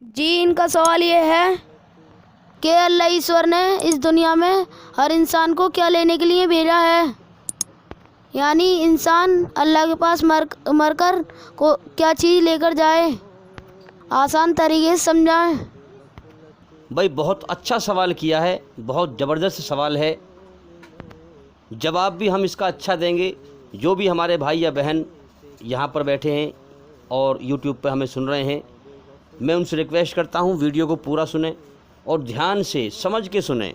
جی ان کا سوال یہ ہے کہ اللہ ایشور نے اس دنیا میں ہر انسان کو کیا لینے کے لیے بھیجا ہے، یعنی انسان اللہ کے پاس مر کر کو کیا چیز لے کر جائے، آسان طریقے سے سمجھائیں۔ بھائی بہت اچھا سوال کیا ہے، بہت زبردست سوال ہے، جواب بھی ہم اس کا اچھا دیں گے۔ جو بھی ہمارے بھائی یا بہن یہاں پر بیٹھے ہیں اور یوٹیوب پہ ہمیں سن رہے ہیں، میں ان سے ریکویسٹ کرتا ہوں ویڈیو کو پورا سنیں اور دھیان سے سمجھ کے سنیں،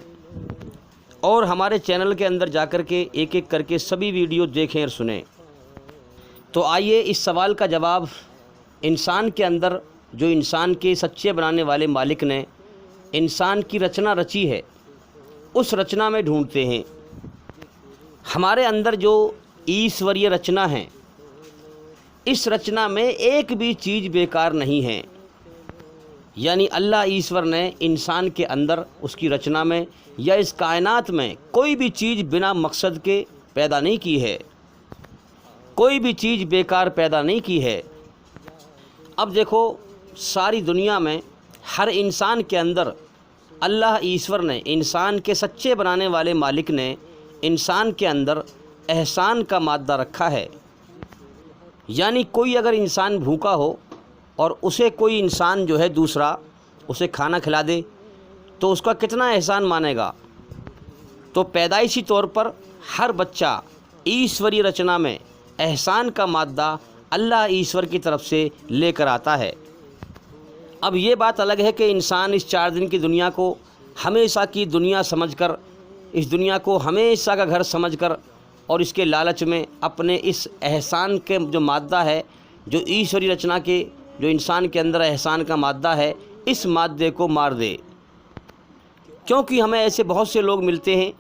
اور ہمارے چینل کے اندر جا کر کے ایک ایک کر کے سبھی ویڈیو دیکھیں اور سنیں۔ تو آئیے اس سوال کا جواب انسان کے اندر، جو انسان کے سچے بنانے والے مالک نے انسان کی رچنا رچی ہے، اس رچنا میں ڈھونڈتے ہیں۔ ہمارے اندر جو ایشوریہ رچنا ہے، اس رچنا میں ایک بھی چیز بیکار نہیں ہے، یعنی اللہ ایشور نے انسان کے اندر، اس کی رچنا میں یا اس کائنات میں کوئی بھی چیز بنا مقصد کے پیدا نہیں کی ہے، کوئی بھی چیز بیکار پیدا نہیں کی ہے۔ اب دیکھو ساری دنیا میں ہر انسان کے اندر اللہ ایشور نے، انسان کے سچے بنانے والے مالک نے انسان کے اندر احسان کا مادہ رکھا ہے، یعنی کوئی اگر انسان بھوکا ہو اور اسے کوئی انسان جو ہے دوسرا اسے کھانا کھلا دے تو اس کا کتنا احسان مانے گا۔ تو پیدائشی طور پر ہر بچہ ایشوری رچنا میں احسان کا مادہ اللہ ایشور کی طرف سے لے کر آتا ہے۔ اب یہ بات الگ ہے کہ انسان اس 4 دن کی دنیا کو ہمیشہ کی دنیا سمجھ کر، اس دنیا کو ہمیشہ کا گھر سمجھ کر، اور اس کے لالچ میں اپنے اس احسان کے جو مادہ ہے، جو ایشوری رچنا کے، جو انسان کے اندر احسان کا مادہ ہے، اس مادے کو مار دے۔ کیونکہ ہمیں ایسے بہت سے لوگ ملتے ہیں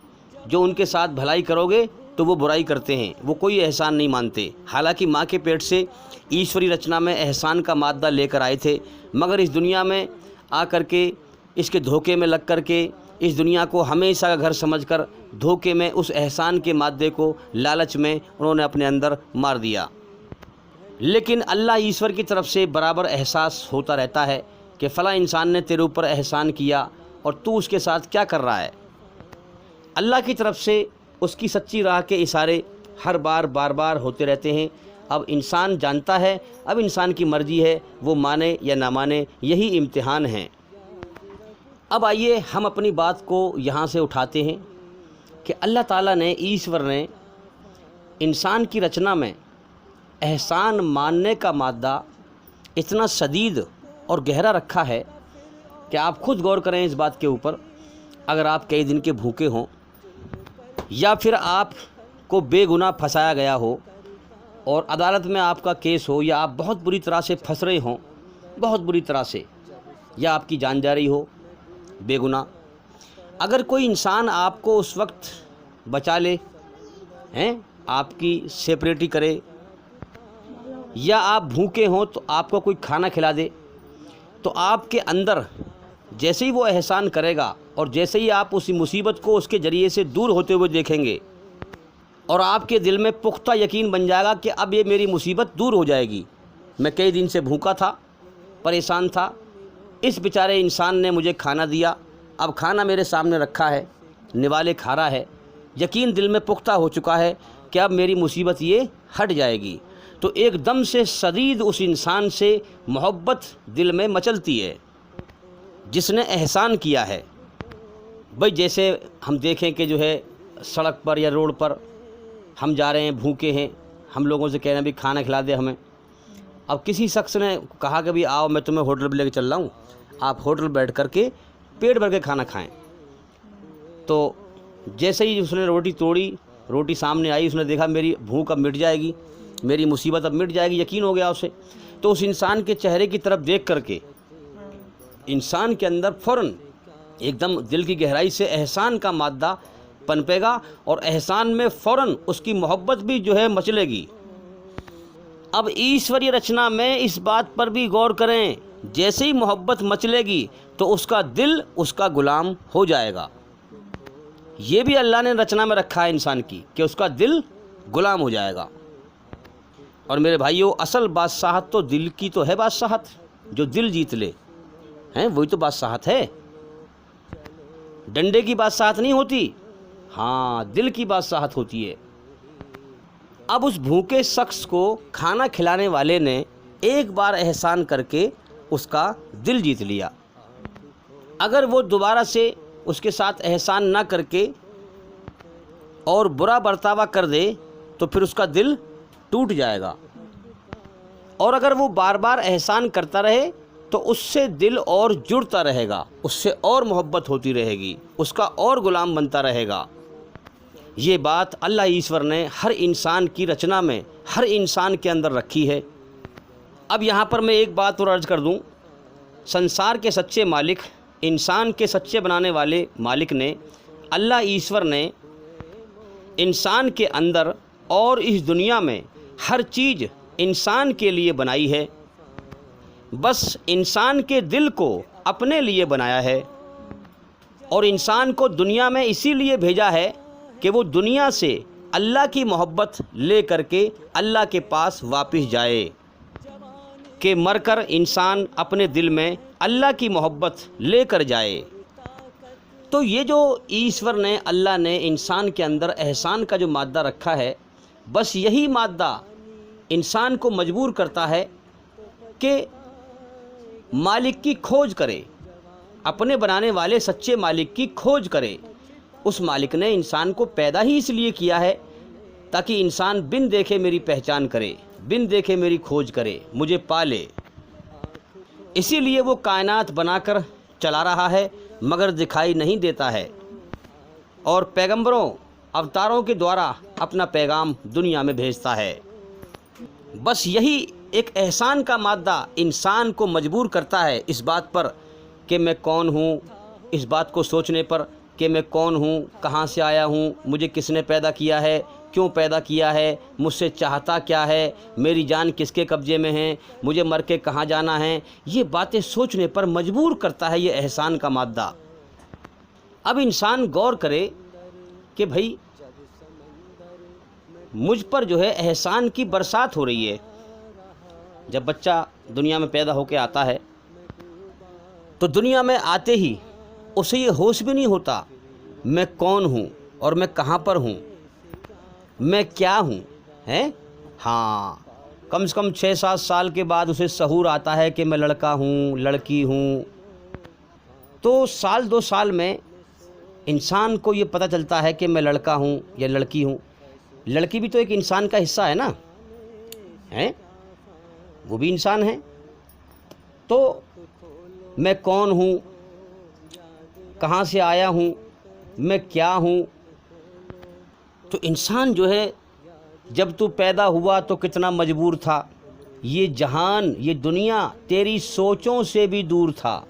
جو ان کے ساتھ بھلائی کرو گے تو وہ برائی کرتے ہیں، وہ کوئی احسان نہیں مانتے، حالانکہ ماں کے پیٹ سے ایشوری رچنا میں احسان کا مادہ لے کر آئے تھے، مگر اس دنیا میں آ کر کے اس کے دھوکے میں لگ کر کے، اس دنیا کو ہمیشہ کا گھر سمجھ کر دھوکے میں اس احسان کے مادے کو لالچ میں انہوں نے اپنے اندر مار دیا۔ لیکن اللہ ایشور کی طرف سے برابر احساس ہوتا رہتا ہے کہ فلاں انسان نے تیرے اوپر احسان کیا اور تو اس کے ساتھ کیا کر رہا ہے۔ اللہ کی طرف سے اس کی سچی راہ کے اشارے ہر بار بار ہوتے رہتے ہیں۔ اب انسان جانتا ہے، اب انسان کی مرضی ہے وہ مانے یا نہ مانے، یہی امتحان ہے۔ اب آئیے ہم اپنی بات کو یہاں سے اٹھاتے ہیں کہ اللہ تعالیٰ نے، ایشور نے انسان کی رچنا میں احسان ماننے کا مادہ اتنا شدید اور گہرا رکھا ہے کہ آپ خود غور کریں اس بات کے اوپر۔ اگر آپ کئی دن کے بھوکے ہوں، یا پھر آپ کو بے گناہ پھنسایا گیا ہو اور عدالت میں آپ کا کیس ہو، یا آپ بہت بری طرح سے پھنس رہے ہوں، بہت بری طرح سے، یا آپ کی جان جا رہی ہو بے گناہ، اگر کوئی انسان آپ کو اس وقت بچا لے، آپ کی سیپریٹی کرے، یا آپ بھوکے ہوں تو آپ کو کوئی کھانا کھلا دے، تو آپ کے اندر جیسے ہی وہ احسان کرے گا اور جیسے ہی آپ اسی مصیبت کو اس کے ذریعے سے دور ہوتے ہوئے دیکھیں گے، اور آپ کے دل میں پختہ یقین بن جائے گا کہ اب یہ میری مصیبت دور ہو جائے گی، میں کئی دن سے بھوکا تھا، پریشان تھا، اس بیچارے انسان نے مجھے کھانا دیا، اب کھانا میرے سامنے رکھا ہے، نوالے کھا رہا ہے، یقین دل میں پختہ ہو چکا ہے کہ اب میری مصیبت یہ ہٹ جائے گی، تو ایک دم سے شدید اس انسان سے محبت دل میں مچلتی ہے جس نے احسان کیا ہے۔ بھئی جیسے ہم دیکھیں کہ جو ہے سڑک پر یا روڈ پر ہم جا رہے ہیں، بھوکے ہیں، ہم لوگوں سے کہہ رہے ہیں بھی کھانا کھلا دے ہمیں۔ اب کسی شخص نے کہا کہ بھی آؤ میں تمہیں ہوٹل پہ لے کے چل رہا ہوں، آپ ہوٹل بیٹھ کر کے پیٹ بھر کے کھانا کھائیں۔ تو جیسے ہی اس نے روٹی توڑی، روٹی سامنے آئی، اس نے دیکھا میری بھوک اب مٹ جائے گی، میری مصیبت اب مٹ جائے گی، یقین ہو گیا اسے، تو اس انسان کے چہرے کی طرف دیکھ کر کے انسان کے اندر فوراً ایک دم دل کی گہرائی سے احسان کا مادہ پنپے گا، اور احسان میں فوراً اس کی محبت بھی جو ہے مچلے گی۔ اب ایشوری رچنا میں اس بات پر بھی غور کریں، جیسے ہی محبت مچلے گی تو اس کا دل اس کا غلام ہو جائے گا۔ یہ بھی اللہ نے رچنا میں رکھا ہے انسان کی کہ اس کا دل غلام ہو جائے گا۔ اور میرے بھائیوں، اصل بادشاہت تو دل کی تو ہے بادشاہت، جو دل جیت لے۔ ہیں وہی تو بادشاہت ہے. ڈنڈے کی بادشاہت نہیں ہوتی, ہاں دل کی بادشاہت ہوتی ہے. اب اس بھوکے شخص کو کھانا کھلانے والے نے ایک بار احسان کر کے اس کا دل جیت لیا. اگر وہ دوبارہ سے اس کے ساتھ احسان نہ کر کے اور برا برتاوا کر دے تو پھر اس کا دل ٹوٹ جائے گا. اور اگر وہ بار بار احسان کرتا رہے تو اس سے دل اور جڑتا رہے گا, اس سے اور محبت ہوتی رہے گی, اس کا اور غلام بنتا رہے گا. یہ بات اللہ ایشور نے ہر انسان کی رچنا میں, ہر انسان کے اندر رکھی ہے. اب یہاں پر میں ایک بات اور عرض کر دوں. سنسار کے سچے مالک, انسان کے سچے بنانے والے مالک نے, اللہ ایشور نے انسان کے اندر اور اس دنیا میں ہر چیز انسان کے لیے بنائی ہے. بس انسان کے دل کو اپنے لیے بنایا ہے, اور انسان کو دنیا میں اسی لیے بھیجا ہے کہ وہ دنیا سے اللہ کی محبت لے کر کے اللہ کے پاس واپس جائے, کہ مر کر انسان اپنے دل میں اللہ کی محبت لے کر جائے. تو یہ جو ایشور نے, اللہ نے انسان کے اندر احسان کا جو مادہ رکھا ہے, بس یہی مادہ انسان کو مجبور کرتا ہے کہ مالک کی کھوج کرے, اپنے بنانے والے سچے مالک کی کھوج کرے. اس مالک نے انسان کو پیدا ہی اس لیے کیا ہے تاکہ انسان بن دیکھے میری پہچان کرے, بن دیکھے میری کھوج کرے, مجھے پالے. اسی لیے وہ کائنات بنا کر چلا رہا ہے مگر دکھائی نہیں دیتا ہے, اور پیغمبروں, اوتاروں کے دوارا اپنا پیغام دنیا میں بھیجتا ہے. بس یہی ایک احسان کا مادہ انسان کو مجبور کرتا ہے اس بات پر کہ میں کون ہوں, اس بات کو سوچنے پر کہ میں کون ہوں, کہاں سے آیا ہوں, مجھے کس نے پیدا کیا ہے, کیوں پیدا کیا ہے, مجھ سے چاہتا کیا ہے, میری جان کس کے قبضے میں ہے, مجھے مر کے کہاں جانا ہے. یہ باتیں سوچنے پر مجبور کرتا ہے یہ احسان کا مادہ. اب انسان غور کرے کہ بھئی مجھ پر جو ہے احسان کی برسات ہو رہی ہے. جب بچہ دنیا میں پیدا ہو کے آتا ہے تو دنیا میں آتے ہی اسے یہ ہوش بھی نہیں ہوتا میں کون ہوں اور میں کہاں پر ہوں, میں کیا ہوں, ہیں. ہاں کم سے کم 6-7 سال کے بعد اسے شعور آتا ہے کہ میں لڑکا ہوں, لڑکی ہوں. تو 1-2 سال میں انسان کو یہ پتہ چلتا ہے کہ میں لڑکا ہوں یا لڑکی ہوں. لڑکی بھی تو ایک انسان کا حصہ ہے نا, ہیں, وہ بھی انسان ہے. تو میں کون ہوں, کہاں سے آیا ہوں, میں کیا ہوں. تو انسان جو ہے جب تو پیدا ہوا تو کتنا مجبور تھا. یہ جہان, یہ دنیا تیری سوچوں سے بھی دور تھا.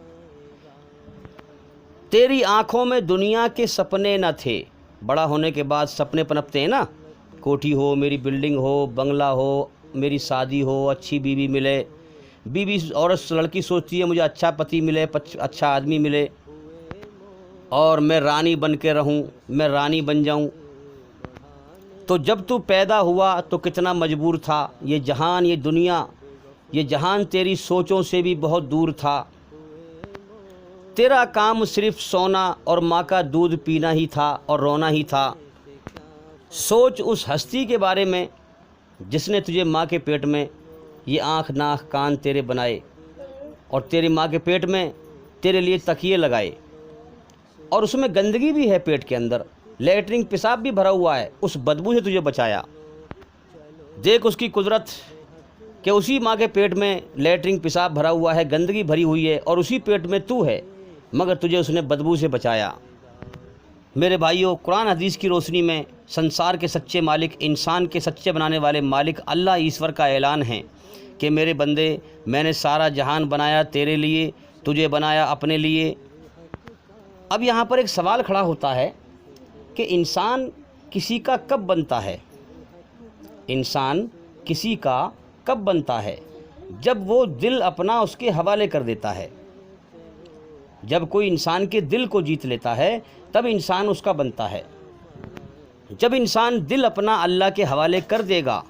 تیری آنکھوں میں دنیا کے سپنے نہ تھے. بڑا ہونے کے بعد سپنے پنپتے ہیں نا, کوٹھی ہو, میری بلڈنگ ہو, بنگلہ ہو, میری شادی ہو, اچھی بیوی ملے. بیوی عورت لڑکی سوچتی ہے مجھے اچھا پتی ملے, اچھا آدمی ملے, اور میں رانی بن کے رہوں, میں رانی بن جاؤں. تو جب تو پیدا ہوا تو کتنا مجبور تھا. یہ جہان, یہ دنیا, یہ جہان تیری سوچوں سے بھی بہت دور تھا. تیرا کام صرف سونا اور ماں کا دودھ پینا ہی تھا اور رونا ہی تھا. سوچ اس ہستی کے بارے میں جس نے تجھے ماں کے پیٹ میں یہ آنکھ, ناک, کان تیرے بنائے, اور تیری ماں کے پیٹ میں تیرے لیے تکیے لگائے, اور اس میں گندگی بھی ہے پیٹ کے اندر, لیٹرنگ پیشاب بھی بھرا ہوا ہے, اس بدبو سے تجھے بچایا. دیکھ اس کی قدرت کہ اسی ماں کے پیٹ میں لیٹرنگ پیشاب بھرا ہوا ہے, گندگی بھری ہوئی ہے, اور اسی پیٹ میں تو ہے, مگر تجھے اس نے بدبو سے بچایا. میرے بھائیوں, قرآن حدیث کی روشنی میں سنسار کے سچے مالک, انسان کے سچے بنانے والے مالک اللہ ایشور کا اعلان ہے کہ میرے بندے, میں نے سارا جہان بنایا تیرے لیے, تجھے بنایا اپنے لیے. اب یہاں پر ایک سوال کھڑا ہوتا ہے کہ انسان کسی کا کب بنتا ہے؟ انسان کسی کا کب بنتا ہے؟ جب وہ دل اپنا اس کے حوالے کر دیتا ہے. جب کوئی انسان کے دل کو جیت لیتا ہے تب انسان اس کا بنتا ہے. جب انسان دل اپنا اللہ کے حوالے کر دے گا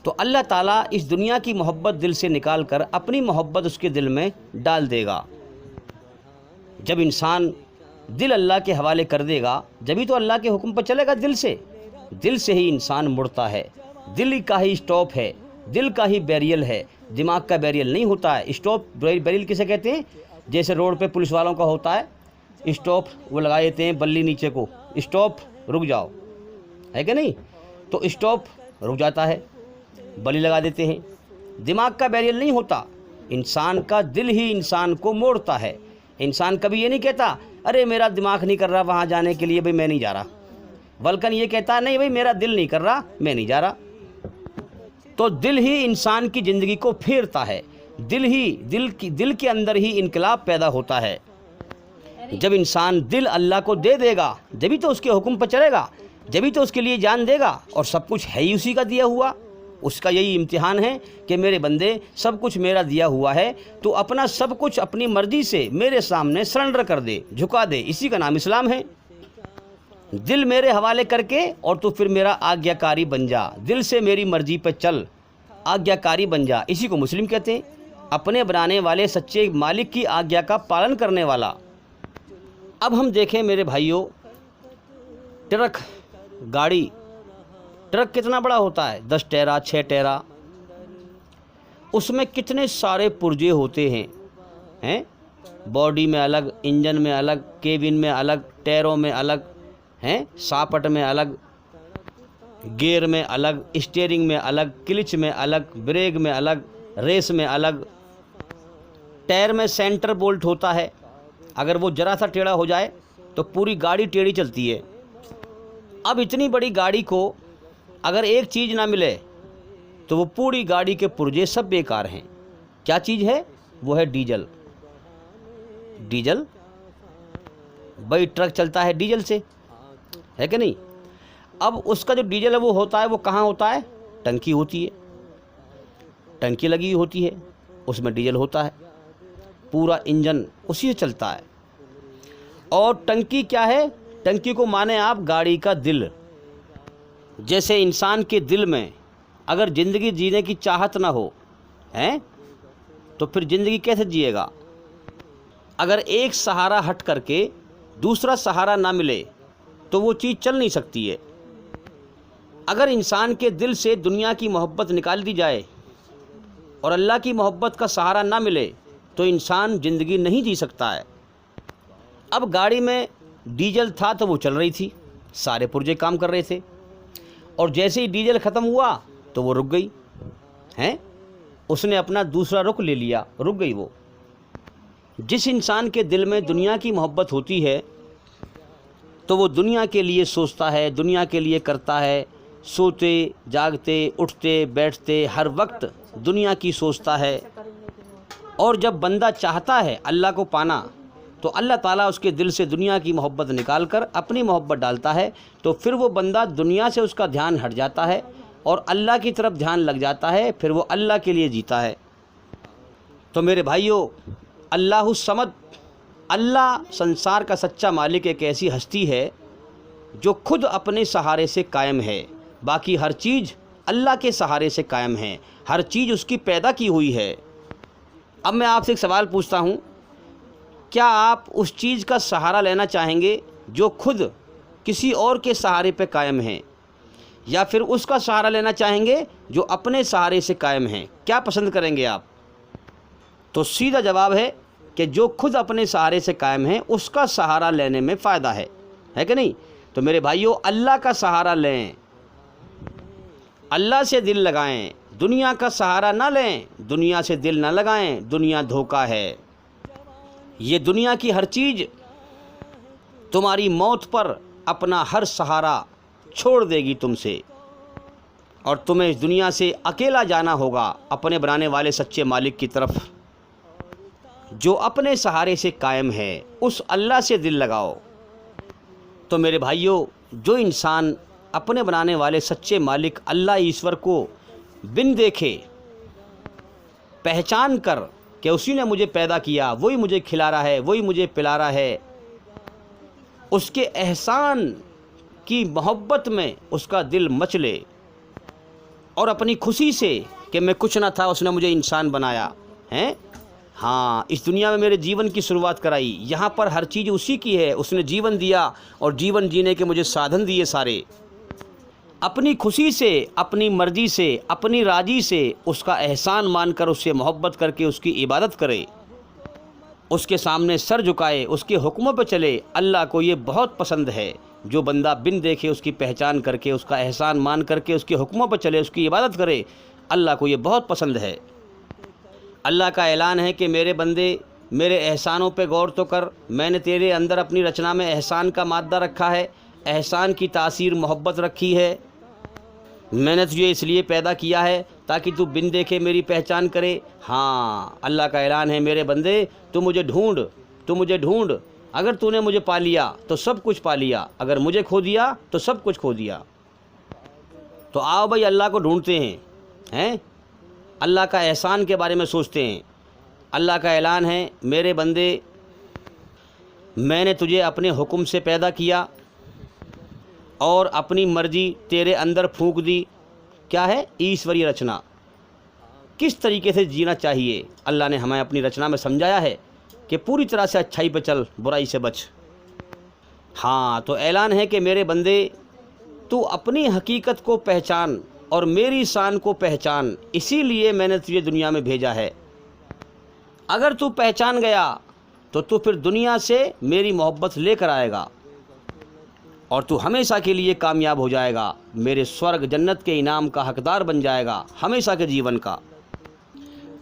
تو اللہ تعالیٰ اس دنیا کی محبت دل سے نکال کر اپنی محبت اس کے دل میں ڈال دے گا۔ جب انسان دل اللہ کے حوالے کر دے گا جبھی تو اللہ کے حکم پر چلے گا۔ دل سے ہی انسان مڑتا ہے، دل کا ہی اسٹاپ ہے، دل کا ہی بیریل ہے، دماغ کا بیریل نہیں ہوتا ہے۔ اسٹاپ بیریل کسے کہتے ہیں؟ جیسے روڈ پہ پولیس والوں کا ہوتا ہے اسٹاپ، وہ لگا دیتے ہیں بلی نیچے کو، اسٹاپ رک جاؤ، ہے کہ نہیں؟ تو اسٹاپ رک جاتا ہے، بلی لگا دیتے ہیں۔ دماغ کا بیریل نہیں ہوتا، انسان کا دل ہی انسان کو موڑتا ہے۔ انسان کبھی یہ نہیں کہتا ارے میرا دماغ نہیں کر رہا وہاں جانے کے لیے، بھئی میں نہیں جا رہا، بلکہ یہ کہتا نہیں بھئی میرا دل نہیں کر رہا، میں نہیں جا رہا۔ تو دل ہی انسان کی زندگی کو پھیرتا ہے، دل کے اندر ہی انقلاب پیدا ہوتا ہے۔ جب انسان دل اللہ کو دے دے گا جبھی تو اس کے حکم پر چلے گا، جبھی تو اس کے لیے جان دے گا، اور سب کچھ ہے ہی اسی کا دیا ہوا۔ اس کا یہی امتحان ہے کہ میرے بندے سب کچھ میرا دیا ہوا ہے، تو اپنا سب کچھ اپنی مرضی سے میرے سامنے سرنڈر کر دے، جھکا دے، اسی کا نام اسلام ہے۔ دل میرے حوالے کر کے اور تو پھر میرا آگیا کاری بن جا، دل سے میری مرضی پہ چل، آگیا کاری بن جا، اسی کو مسلم کہتے ہیں، اپنے بنانے والے سچے مالک کی آگیا کا پالن کرنے والا۔ اب ہم دیکھیں میرے بھائیوں، ٹرک، گاڑی، ٹرک کتنا بڑا ہوتا ہے؟ 10 ٹائرہ 6 ٹائرہ، اس میں کتنے سارے پرزے ہوتے ہیں، باڈی میں الگ، انجن میں الگ، کیبن میں الگ، ٹائروں میں الگ، ساپٹ میں الگ، گیئر میں الگ، اسٹیئرنگ میں الگ، کلچ میں الگ، بریک میں الگ، ریس میں الگ۔ ٹائر میں سینٹر بولٹ ہوتا ہے، اگر وہ ذرا سا ٹیڑھا ہو جائے تو پوری گاڑی ٹیڑھی چلتی ہے۔ اب اتنی بڑی گاڑی کو اگر ایک چیز نہ ملے تو وہ پوری گاڑی کے پرزے سب بیکار ہیں۔ کیا چیز ہے؟ وہ ہے ڈیزل۔ ڈیزل، بھائی ٹرک چلتا ہے ڈیزل سے، ہے کہ نہیں؟ اب اس کا جو ڈیزل ہے وہ ہوتا ہے، وہ کہاں ہوتا ہے؟ ٹنکی ہوتی ہے، ٹنکی لگی ہوتی ہے، اس میں ڈیزل ہوتا ہے، پورا انجن اسی سے چلتا ہے۔ اور ٹنکی کیا ہے؟ ٹنکی کو مانے آپ گاڑی کا دل۔ جیسے انسان کے دل میں اگر زندگی جینے کی چاہت نہ ہو تو پھر زندگی کیسے جیے گا؟ اگر ایک سہارا ہٹ کر کے دوسرا سہارا نہ ملے تو وہ چیز چل نہیں سکتی ہے۔ اگر انسان کے دل سے دنیا کی محبت نکال دی جائے اور اللہ کی محبت کا سہارا نہ ملے تو انسان زندگی نہیں جی سکتا ہے۔ اب گاڑی میں ڈیزل تھا تو وہ چل رہی تھی، سارے پرزے کام کر رہے تھے، اور جیسے ہی ڈیزل ختم ہوا تو وہ رک گئی، اس نے اپنا دوسرا رخ لے لیا، رک گئی وہ۔ جس انسان کے دل میں دنیا کی محبت ہوتی ہے تو وہ دنیا کے لیے سوچتا ہے، دنیا کے لیے کرتا ہے، سوتے جاگتے اٹھتے بیٹھتے ہر وقت دنیا کی سوچتا ہے۔ اور جب بندہ چاہتا ہے اللہ کو پانا تو اللہ تعالیٰ اس کے دل سے دنیا کی محبت نکال کر اپنی محبت ڈالتا ہے، تو پھر وہ بندہ دنیا سے اس کا دھیان ہٹ جاتا ہے اور اللہ کی طرف دھیان لگ جاتا ہے، پھر وہ اللہ کے لیے جیتا ہے۔ تو میرے بھائیوں، اللہ الصمد، اللہ سنسار کا سچا مالک ایک ایسی ہستی ہے جو خود اپنے سہارے سے قائم ہے، باقی ہر چیز اللہ کے سہارے سے قائم ہے، ہر چیز اس کی پیدا کی ہوئی ہے۔ اب میں آپ سے ایک سوال پوچھتا ہوں، کیا آپ اس چیز کا سہارا لینا چاہیں گے جو خود کسی اور کے سہارے پہ قائم ہیں، یا پھر اس کا سہارا لینا چاہیں گے جو اپنے سہارے سے قائم ہیں؟ کیا پسند کریں گے آپ؟ تو سیدھا جواب ہے کہ جو خود اپنے سہارے سے قائم ہیں اس کا سہارا لینے میں فائدہ ہے کہ نہیں؟ تو میرے بھائیوں، اللہ کا سہارا لیں، اللہ سے دل لگائیں، دنیا کا سہارا نہ لیں، دنیا سے دل نہ لگائیں، دنیا دھوکہ ہے۔ یہ دنیا کی ہر چیز تمہاری موت پر اپنا ہر سہارا چھوڑ دے گی تم سے، اور تمہیں اس دنیا سے اکیلا جانا ہوگا اپنے بنانے والے سچے مالک کی طرف، جو اپنے سہارے سے قائم ہے۔ اس اللہ سے دل لگاؤ۔ تو میرے بھائیوں، جو انسان اپنے بنانے والے سچے مالک اللہ ایشور کو بن دیکھے، پہچان کر کہ اسی نے مجھے پیدا کیا، وہی مجھے کھلا رہا ہے، وہی مجھے پلا رہا ہے، اس کے احسان کی محبت میں اس کا دل مچلے، اور اپنی خوشی سے کہ میں کچھ نہ تھا، اس نے مجھے انسان بنایا ہیں۔ ہاں، اس دنیا میں میرے جیون کی شروعات کرائی، یہاں پر ہر چیز اسی کی ہے، اس نے جیون دیا اور جیون جینے کے مجھے سادھن دیے سارے۔ اپنی خوشی سے، اپنی مرضی سے، اپنی راضی سے اس کا احسان مان کر، اس سے محبت کر کے اس کی عبادت کرے، اس کے سامنے سر جھکائے، اس کے حکموں پہ چلے۔ اللہ کو یہ بہت پسند ہے، جو بندہ بن دیکھے اس کی پہچان کر کے، اس کا احسان مان کر کے اس کے حکموں پہ چلے، اس کی عبادت کرے، اللہ کو یہ بہت پسند ہے۔ اللہ کا اعلان ہے کہ میرے بندے میرے احسانوں پہ غور تو کر، میں نے تیرے اندر اپنی رچنا میں احسان کا مادہ رکھا ہے، احسان کی تاثیر محبت رکھی ہے۔ میں نے تجھے اس لیے پیدا کیا ہے تاکہ تو بن دیکھے میری پہچان کرے۔ ہاں، اللہ کا اعلان ہے میرے بندے تو مجھے ڈھونڈ، اگر تو نے مجھے پا لیا تو سب کچھ پا لیا، اگر مجھے کھو دیا تو سب کچھ کھو دیا۔ تو آؤ بھائی، اللہ کو ڈھونڈتے ہیں، اللہ کا احسان کے بارے میں سوچتے ہیں۔ اللہ کا اعلان ہے میرے بندے میں نے تجھے اپنے حکم سے پیدا کیا اور اپنی مرضی تیرے اندر پھونک دی۔ کیا ہے؟ ایشوری رچنا، کس طریقے سے جینا چاہیے اللہ نے ہمیں اپنی رچنا میں سمجھایا ہے کہ پوری طرح سے اچھائی پہ چل، برائی سے بچ۔ ہاں، تو اعلان ہے کہ میرے بندے تو اپنی حقیقت کو پہچان اور میری شان کو پہچان، اسی لیے میں نے تجھے دنیا میں بھیجا ہے۔ اگر تو پہچان گیا تو پھر دنیا سے میری محبت لے کر آئے گا اور تو ہمیشہ کے لیے کامیاب ہو جائے گا، میرے سورگ جنت کے انعام کا حقدار بن جائے گا، ہمیشہ کے جیون کا۔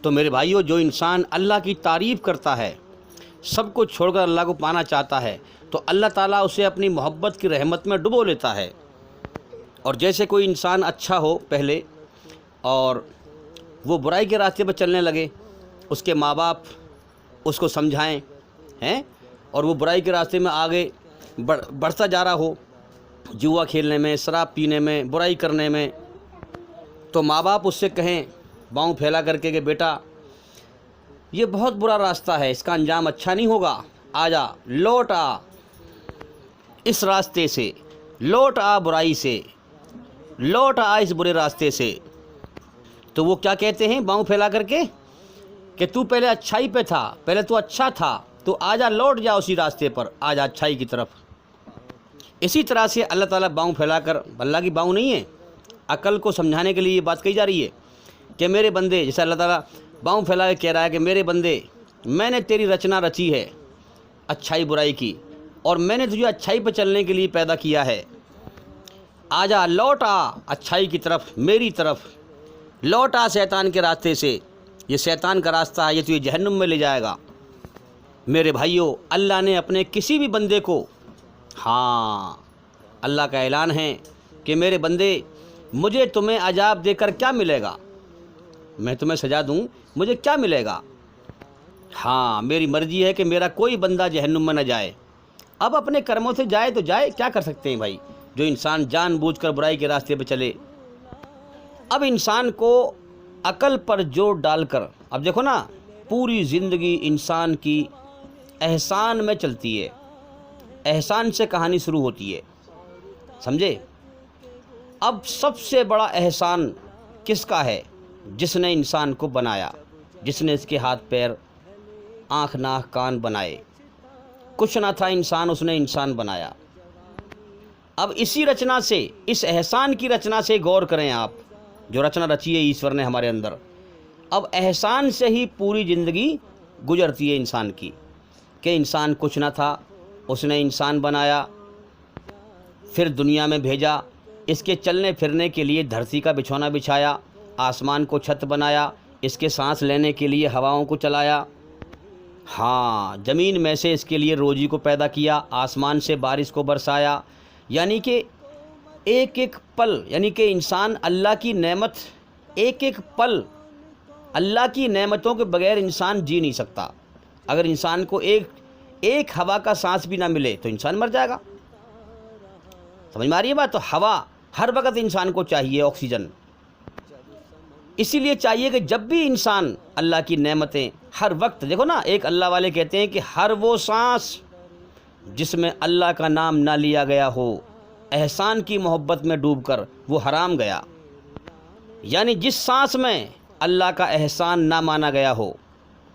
تو میرے بھائیوں، جو انسان اللہ کی تعریف کرتا ہے، سب کو چھوڑ کر اللہ کو پانا چاہتا ہے، تو اللہ تعالیٰ اسے اپنی محبت کی رحمت میں ڈبو لیتا ہے۔ اور جیسے کوئی انسان اچھا ہو پہلے اور وہ برائی کے راستے پر چلنے لگے، اس کے ماں باپ اس کو سمجھائیں اور وہ برائی کے راستے میں آگے بڑھتا جا رہا ہو، جوا کھیلنے میں، شراب پینے میں، برائی کرنے میں، تو ماں باپ اس سے کہیں باؤں پھیلا کر کے کہ بیٹا یہ بہت برا راستہ ہے، اس کا انجام اچھا نہیں ہوگا، آ جا، لوٹ آ اس راستے سے، لوٹ آ برائی سے، لوٹ آ اس برے راستے سے۔ تو وہ کیا کہتے ہیں باؤں پھیلا کر کے کہ تو پہلے اچھائی پہ تھا، پہلے تو اچھا تھا، تو آ جا، لوٹ جا اسی راستے پر، آ جا اچھائی کی طرف۔ اسی طرح سے اللہ تعالیٰ باؤں پھیلا کر، اللہ کی باؤں نہیں ہے، عقل کو سمجھانے کے لیے یہ بات کہی جا رہی ہے کہ میرے بندے، جیسے اللہ تعالیٰ باؤں پھیلا کے کہہ رہا ہے کہ میرے بندے میں نے تیری رچنا رچی ہے اچھائی برائی کی، اور میں نے تجھے اچھائی پہ چلنے کے لیے پیدا کیا ہے، آ جا، لوٹ آ اچھائی کی طرف، میری طرف، لوٹ آ شیطان کے راستے سے، یہ شیطان کا راستہ ہے، یہ تجھے جہنم میں لے جائے گا۔ میرے بھائیوں، اللہ نے اپنے کسی بھی بندے کو، ہاں، اللہ کا اعلان ہے کہ میرے بندے مجھے تمہیں عذاب دے کر کیا ملے گا، میں تمہیں سزا دوں، مجھے کیا ملے گا؟ ہاں، میری مرضی ہے کہ میرا کوئی بندہ جہنم میں نہ جائے۔ اب اپنے کرموں سے جائے تو جائے، کیا کر سکتے ہیں بھائی، جو انسان جان بوجھ کر برائی کے راستے پہ چلے۔ اب انسان کو عقل پر زور ڈال کر، اب دیکھو نا، پوری زندگی انسان کی احسان میں چلتی ہے، احسان سے کہانی شروع ہوتی ہے، سمجھے؟ اب سب سے بڑا احسان کس کا ہے؟ جس نے انسان کو بنایا، جس نے اس کے ہاتھ پیر، آنکھ ناک کان بنائے، کچھ نہ تھا انسان، اس نے انسان بنایا۔ اب اسی رچنا سے، اس احسان کی رچنا سے غور کریں آپ، جو رچنا رچی ہے ایشور نے ہمارے اندر۔ اب احسان سے ہی پوری زندگی گزرتی ہے انسان کی، کہ انسان کچھ نہ تھا، اس نے انسان بنایا، پھر دنیا میں بھیجا، اس کے چلنے پھرنے کے لیے دھرتی کا بچھونا بچھایا، آسمان کو چھت بنایا، اس کے سانس لینے کے لیے ہواؤں کو چلایا، ہاں، زمین میں سے اس کے لیے روزی کو پیدا کیا، آسمان سے بارش کو برسایا، یعنی کہ ایک ایک پل، یعنی کہ انسان اللہ کی نعمت، ایک ایک پل اللہ کی نعمتوں کے بغیر انسان جی نہیں سکتا۔ اگر انسان کو ایک ہوا کا سانس بھی نہ ملے تو انسان مر جائے گا، سمجھ میں آ رہی ہے بات؟ تو ہوا ہر وقت انسان کو چاہیے، آکسیجن، اسی لیے چاہیے کہ جب بھی انسان اللہ کی نعمتیں ہر وقت، دیکھو نا، ایک اللہ والے کہتے ہیں کہ ہر وہ سانس جس میں اللہ کا نام نہ لیا گیا ہو، احسان کی محبت میں ڈوب کر وہ حرام گیا۔ یعنی جس سانس میں اللہ کا احسان نہ مانا گیا ہو،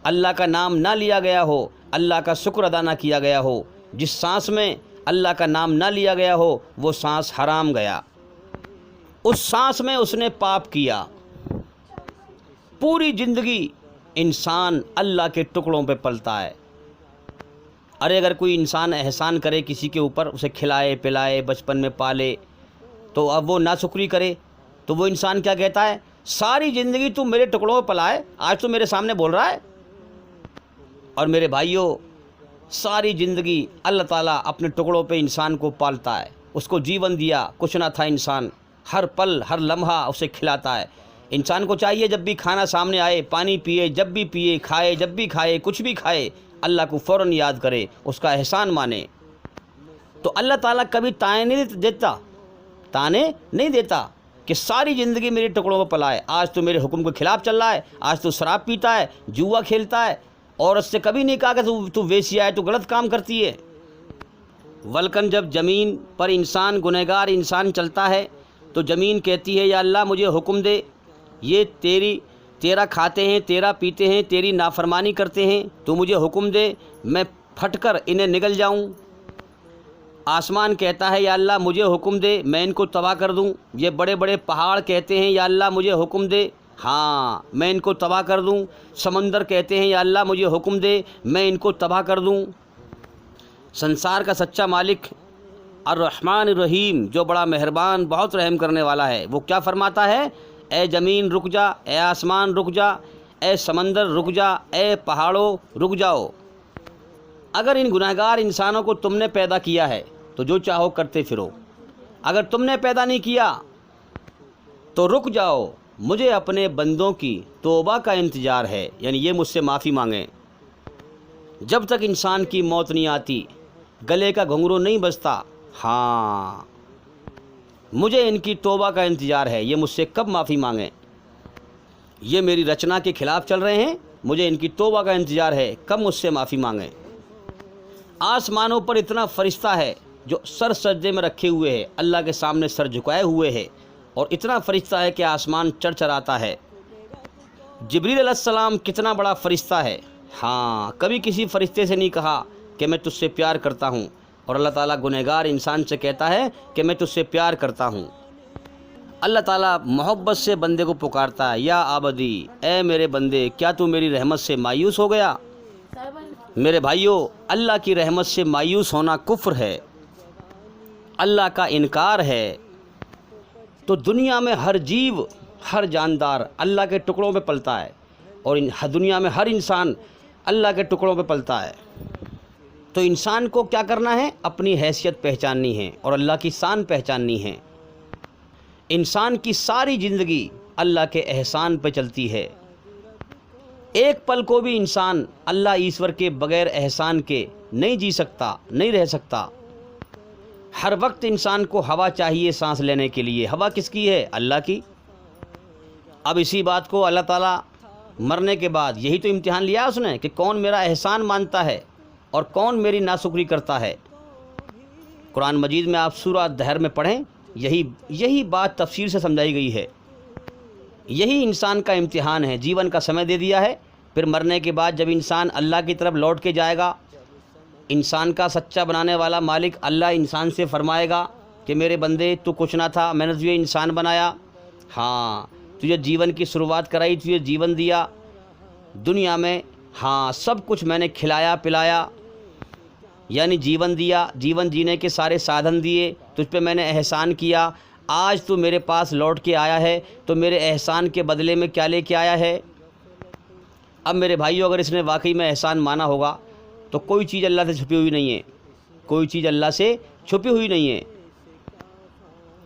اللہ کا نام نہ لیا گیا ہو، اللہ کا شکر ادا نہ کیا گیا ہو، جس سانس میں اللہ کا نام نہ لیا گیا ہو وہ سانس حرام گیا، اس سانس میں اس نے پاپ کیا۔ پوری زندگی انسان اللہ کے ٹکڑوں پہ پلتا ہے۔ ارے اگر کوئی انسان احسان کرے کسی کے اوپر، اسے کھلائے پلائے، بچپن میں پالے، تو اب وہ ناشکری کرے تو وہ انسان کیا کہتا ہے؟ ساری زندگی تو میرے ٹکڑوں پہ پلا ہے، آج تو میرے سامنے بول رہا ہے۔ اور میرے بھائیوں، ساری زندگی اللہ تعالیٰ اپنے ٹکڑوں پہ انسان کو پالتا ہے، اس کو جیون دیا، کچھ نہ تھا انسان، ہر پل ہر لمحہ اسے کھلاتا ہے۔ انسان کو چاہیے جب بھی کھانا سامنے آئے، پانی پیے جب بھی پیے، کھائے جب بھی کھائے، کچھ بھی کھائے، اللہ کو فوراً یاد کرے، اس کا احسان مانے۔ تو اللہ تعالیٰ کبھی تانے نہیں دیتا کہ ساری زندگی میرے ٹکڑوں پہ پلا ہے، آج تو میرے حکم کے خلاف چل رہا ہے، آج تو شراب پیتا ہے، جوا کھیلتا ہے، عورت سے کبھی نہیں کہا کہ تو ویسیا ہے، تو غلط کام کرتی ہے۔ ولکن جب زمین پر انسان گنہگار انسان چلتا ہے تو زمین کہتی ہے یا اللہ مجھے حکم دے، یہ تیرا کھاتے ہیں، تیرا پیتے ہیں، تیری نافرمانی کرتے ہیں، تو مجھے حکم دے میں پھٹ کر انہیں نگل جاؤں۔ آسمان کہتا ہے یا اللہ مجھے حکم دے میں ان کو تباہ کر دوں۔ یہ بڑے بڑے پہاڑ کہتے ہیں یا اللہ مجھے حکم دے، ہاں میں ان کو تباہ کر دوں۔ سمندر کہتے ہیں یا اللہ مجھے حکم دے میں ان کو تباہ کر دوں۔ سنسار کا سچا مالک الرحمن الرحیم، جو بڑا مہربان بہت رحم کرنے والا ہے، وہ کیا فرماتا ہے؟ اے زمین رک جا، اے آسمان رک جا، اے سمندر رک جا، اے پہاڑوں رک جاؤ۔ اگر ان گنہگار انسانوں کو تم نے پیدا کیا ہے تو جو چاہو کرتے پھرو، اگر تم نے پیدا نہیں کیا تو رک جاؤ، مجھے اپنے بندوں کی توبہ کا انتظار ہے، یعنی یہ مجھ سے معافی مانگیں۔ جب تک انسان کی موت نہیں آتی، گلے کا گھنگرو نہیں بجتا، ہاں مجھے ان کی توبہ کا انتظار ہے، یہ مجھ سے کب معافی مانگیں۔ یہ میری رچنا کے خلاف چل رہے ہیں، مجھے ان کی توبہ کا انتظار ہے، کب مجھ سے معافی مانگیں۔ آسمانوں پر اتنا فرشتہ ہے جو سر سجدے میں رکھے ہوئے ہے، اللہ کے سامنے سر جھکائے ہوئے ہے، اور اتنا فرشتہ ہے کہ آسمان چرچراتا ہے۔ جبریل علیہ السلام کتنا بڑا فرشتہ ہے، ہاں کبھی کسی فرشتے سے نہیں کہا کہ میں تجھ سے پیار کرتا ہوں، اور اللہ تعالیٰ گنہگار انسان سے کہتا ہے کہ میں تجھ سے پیار کرتا ہوں۔ اللہ تعالیٰ محبت سے بندے کو پکارتا ہے، یا عبدی، اے میرے بندے کیا تو میری رحمت سے مایوس ہو گیا؟ میرے بھائیوں، اللہ کی رحمت سے مایوس ہونا کفر ہے، اللہ کا انکار ہے۔ تو دنیا میں ہر جیو، ہر جاندار اللہ کے ٹکڑوں پہ پلتا ہے، اور دنیا میں ہر انسان اللہ کے ٹکڑوں پہ پلتا ہے۔ تو انسان کو کیا کرنا ہے؟ اپنی حیثیت پہچاننی ہے اور اللہ کی شان پہچاننی ہے۔ انسان کی ساری زندگی اللہ کے احسان پہ چلتی ہے، ایک پل کو بھی انسان اللہ ایشور کے بغیر احسان کے نہیں جی سکتا، نہیں رہ سکتا۔ ہر وقت انسان کو ہوا چاہیے سانس لینے کے لیے، ہوا کس کی ہے؟ اللہ کی۔ اب اسی بات کو اللہ تعالیٰ مرنے کے بعد یہی تو امتحان لیا اس نے کہ کون میرا احسان مانتا ہے اور کون میری ناشکری کرتا ہے۔ قرآن مجید میں آپ سورہ دہر میں پڑھیں، یہی بات تفصیل سے سمجھائی گئی ہے۔ یہی انسان کا امتحان ہے، جیون کا سمے دے دیا ہے، پھر مرنے کے بعد جب انسان اللہ کی طرف لوٹ کے جائے گا، انسان کا سچا بنانے والا مالک اللہ انسان سے فرمائے گا کہ میرے بندے تو کچھ نہ تھا، میں نے تجھے انسان بنایا، ہاں تجھے جیون کی شروعات کرائی، تجھے جیون دیا دنیا میں، ہاں سب کچھ میں نے کھلایا پلایا، یعنی جیون دیا، جیون جینے کے سارے سادھن دیے، تجھ پہ میں نے احسان کیا، آج تو میرے پاس لوٹ کے آیا ہے تو میرے احسان کے بدلے میں کیا لے کے آیا ہے؟ اب میرے بھائیوں، اگر اس نے واقعی میں احسان مانا ہوگا تو کوئی چیز اللہ سے چھپی ہوئی نہیں ہے، کوئی چیز اللہ سے چھپی ہوئی نہیں ہے۔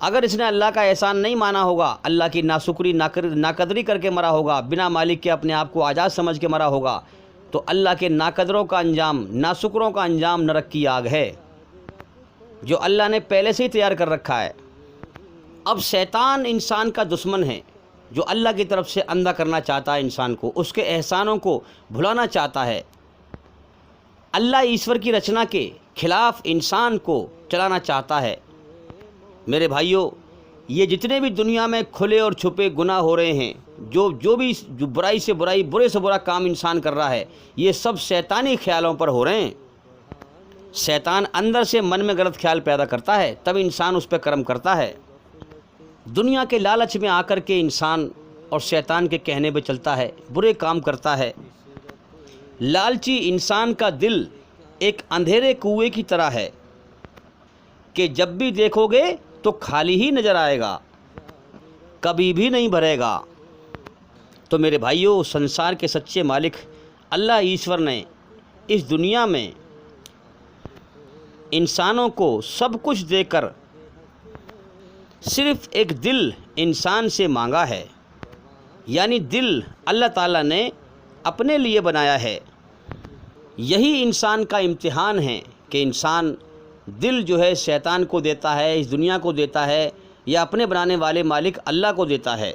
اگر اس نے اللہ کا احسان نہیں مانا ہوگا، اللہ کی ناشکری ناقدری کر کے مرا ہوگا، بنا مالک کے اپنے آپ کو آزاد سمجھ کے مرا ہوگا، تو اللہ کے ناقدروں کا انجام، ناشکروں کا انجام نرک کی آگ ہے، جو اللہ نے پہلے سے ہی تیار کر رکھا ہے۔ اب شیطان انسان کا دشمن ہے، جو اللہ کی طرف سے اندھا کرنا چاہتا ہے انسان کو، اس کے احسانوں کو بھلانا چاہتا ہے، اللہ ایشور کی رچنا کے خلاف انسان کو چلانا چاہتا ہے۔ میرے بھائیوں، یہ جتنے بھی دنیا میں کھلے اور چھپے گناہ ہو رہے ہیں، جو برائی سے برائی، برے سے برا کام انسان کر رہا ہے، یہ سب شیطانی خیالوں پر ہو رہے ہیں۔ شیطان اندر سے من میں غلط خیال پیدا کرتا ہے، تب انسان اس پہ کرم کرتا ہے۔ دنیا کے لالچ میں آ کر کے انسان اور شیطان کے کہنے پہ چلتا ہے، برے کام کرتا ہے۔ لالچی انسان کا دل ایک اندھیرے کنویں کی طرح ہے کہ جب بھی دیکھو گے تو خالی ہی نظر آئے گا، کبھی بھی نہیں بھرے گا۔ تو میرے بھائیوں، سنسار کے سچے مالک اللہ ایشور نے اس دنیا میں انسانوں کو سب کچھ دے کر صرف ایک دل انسان سے مانگا ہے، یعنی دل اللہ تعالیٰ نے اپنے لیے بنایا ہے۔ یہی انسان کا امتحان ہے کہ انسان دل جو ہے شیطان کو دیتا ہے، اس دنیا کو دیتا ہے، یا اپنے بنانے والے مالک اللہ کو دیتا ہے۔